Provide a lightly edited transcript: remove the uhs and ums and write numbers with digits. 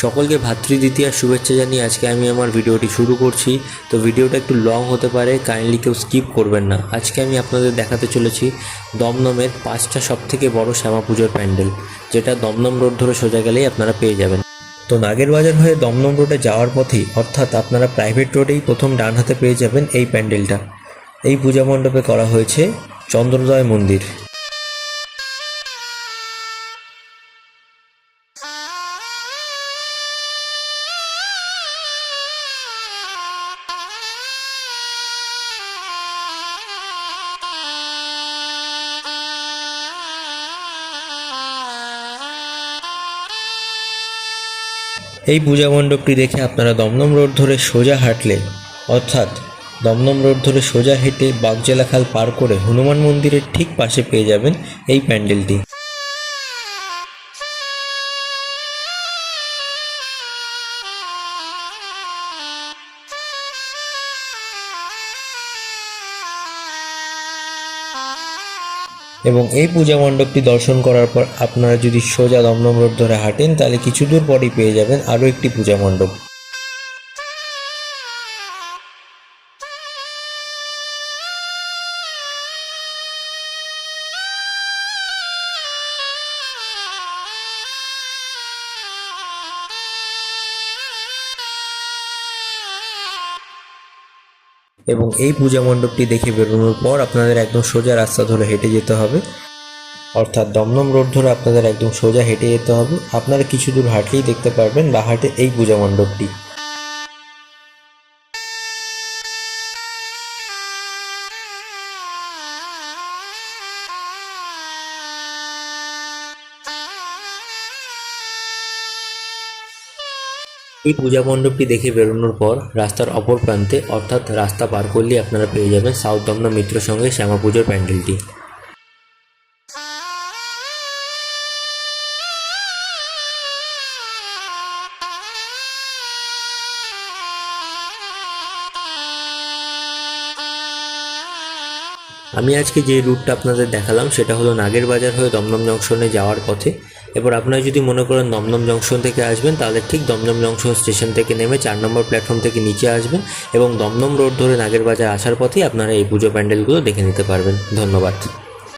সকলকে ভাতৃদ্বিতীয়ার শুভেচ্ছা জানিয়ে আজকে আমি আমার ভিডিওটি শুরু করছি। তো ভিডিওটা একটু লং হতে পারে, কাইন্ডলি কেউ স্কিপ করবেন না। আজকে আমি আপনাদের দেখাতে চলেছি দমদমের 5টা সবথেকে বড় শ্যামা পুজোর প্যান্ডেল, যেটা দমদম রোড ধরে সোজা গেলেই আপনারা পেয়ে যাবেন। তো নাগের বাজার হয়ে দমদম রোডে যাওয়ার পথেই, অর্থাৎ আপনারা প্রাইভেট রোডেই প্রথম ডান হাতে পেয়ে যাবেন এই প্যান্ডেলটা। এই পূজা মণ্ডপে করা হয়েছে চন্দ্রোদয় মন্দির। এই পূজা মণ্ডপটি দেখে আপনারা দমদম রোড ধরে সোজা হাঁটলে, অর্থাৎ দমদম রোড ধরে সোজা হেঁটে বাগজেলা খাল পার করে হনুমান মন্দিরের ঠিক পাশে পেয়ে যাবেন এই প্যান্ডেলটি। এবং এই পূজা মণ্ডপটি দর্শন করার পর আপনারা যদি সোজা দমদম রোড ধরে হাঁটেন, তাহলে কিছু দূর পরেই পেয়ে যাবেন আরও একটি পূজা মণ্ডপ। এবং এই পূজা মণ্ডপটি দেখে বেরোনোর পর আপনাদের একদম সোজা রাস্তা ধরে হেঁটে যেতে হবে, অর্থাৎ দমদম রোড ধরে আপনাদের একদম সোজা হেঁটে যেতে হবে। আপনারা কিছু দূর হাঁটলেই দেখতে পারবেন বাহাটে এই পূজা মণ্ডপটি। এই পূজা মণ্ডপটি দেখে বেরোনোর পর রাস্তার অপর প্রান্তে, অর্থাৎ রাস্তা পার করলেই আপনারা পেয়ে যাবেন সাউথ দমদম মিত্র সঙ্গে শ্যামা পুজোর প্যান্ডেলটি। আমি আজকে যে রুটটা আপনাদের দেখালাম সেটা হলো নাগের বাজার হয়ে দমদম জংশনে যাওয়ার পথে। এবার আপনারা যদি মনে করেন দমদম জংশন থেকে আসবেন, তাহলে ঠিক দমদম জংশন স্টেশন থেকে নেমে 4 নম্বর প্ল্যাটফর্ম থেকে নিচে আসবেন এবং দমদম রোড ধরে নাগের বাজার আসার পথেই আপনারা এই পুজো প্যান্ডেলগুলো দেখে নিতে পারবেন। ধন্যবাদ।